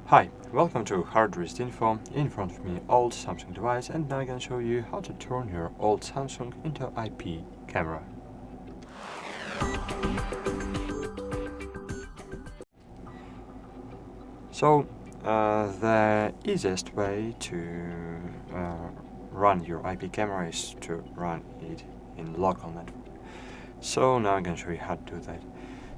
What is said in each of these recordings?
Hi, welcome to HardReset.Info. In front of me, old Samsung device, and now I'm gonna show you how to turn your old Samsung into IP camera. So, the easiest way to run your IP camera is to run it in local network. So now I'm gonna show you how to do that.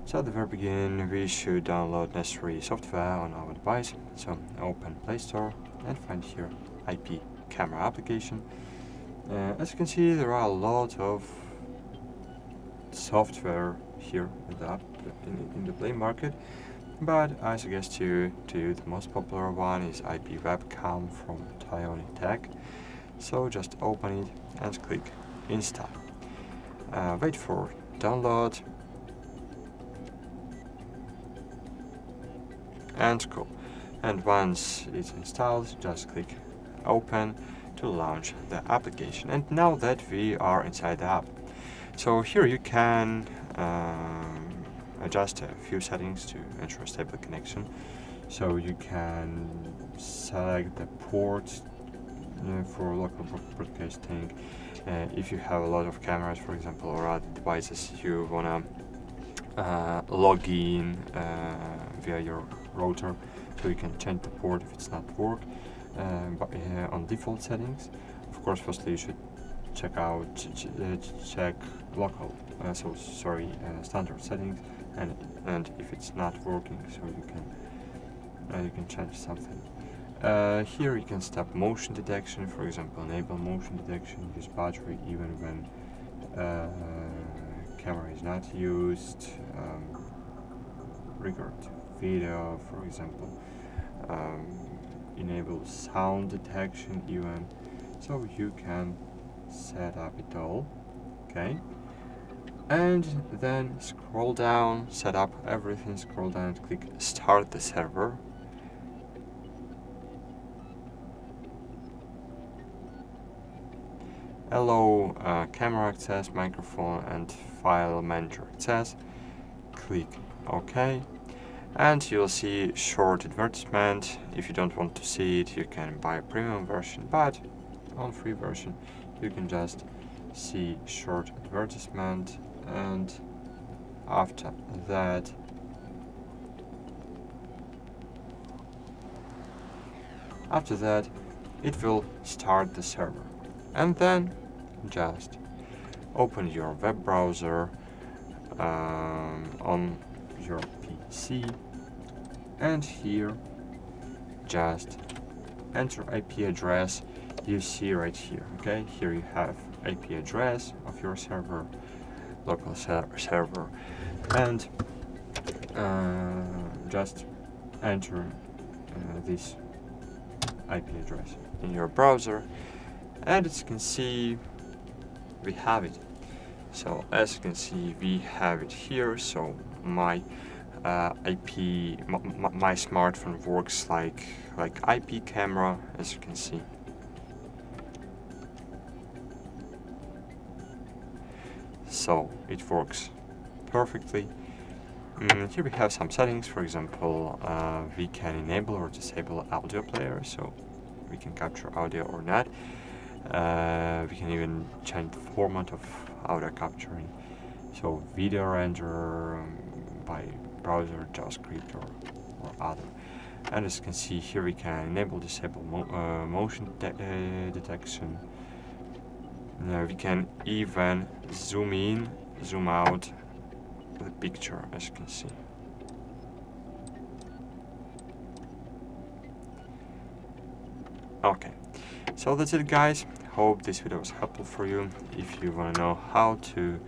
So at the very beginning, we should download necessary software on our device. So open Play Store and find here IP camera application. As you can see, there are a lot of software here in the Play Market, but I suggest you to the most popular one is IP Webcam from Tyone Tech. So just open it and click Install. Wait for download. And cool. And once it's installed, just click open to launch the application. And now that we are inside the app, so here you can adjust a few settings to ensure stable connection. So you can select the port for local broadcasting. If you have a lot of cameras, for example, or other devices, you wanna log in via your router, so you can change the port if it's not work on default settings. Of course, firstly you should check local standard settings, and if it's not working, so you can change something. Here you can stop motion detection, for example, enable motion detection, use battery even when camera is not used, record video, for example, enable sound detection even, so you can set up it all, okay? And then scroll down, set up everything, scroll down and click start the server. Allow camera access, microphone and file manager access. Click OK, and you'll see short advertisement. If you don't want to see it, you can buy a premium version, but on free version you can just see short advertisement, and after that it will start the server, and then just open your web browser on your PC, and here just enter IP address you see right here. Okay, here you have IP address of your server, local server, and just enter this IP address in your browser, and as you can see we have it. So as you can see we have it here. So my my smartphone works like IP camera, as you can see. So it works perfectly. Here we have some settings. For example, we can enable or disable audio player, so we can capture audio or not. We can even change the format of audio capturing, so video render by browser, JavaScript or other. And as you can see here, we can enable disable motion detection. We can even zoom in, zoom out the picture, as you can see. Okay, so that's it, guys. Hope this video was helpful for you. If you want to know how to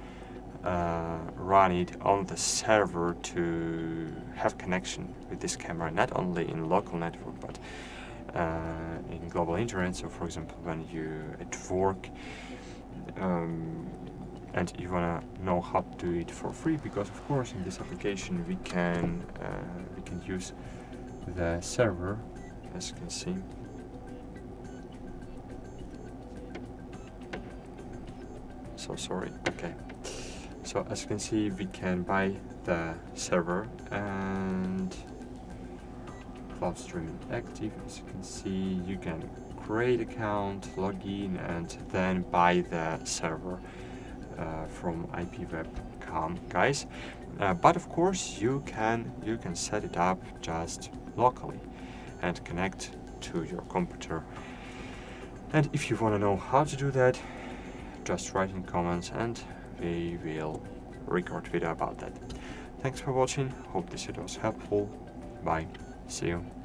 run it on the server to have connection with this camera, not only in local network but in global internet, so for example when you at work, and you want to know how to do it for free, because of course in this application we can use the server, as you can see. So sorry. Okay, so as you can see we can buy the server, and cloud streaming active. As you can see, you can create account, log in, and then buy the server from IP Webcam, guys. But of course, you can set it up just locally and connect to your computer. And if you want to know how to do that, just write in comments and we will record video about that. Thanks for watching. Hope this video was helpful. Bye. See you.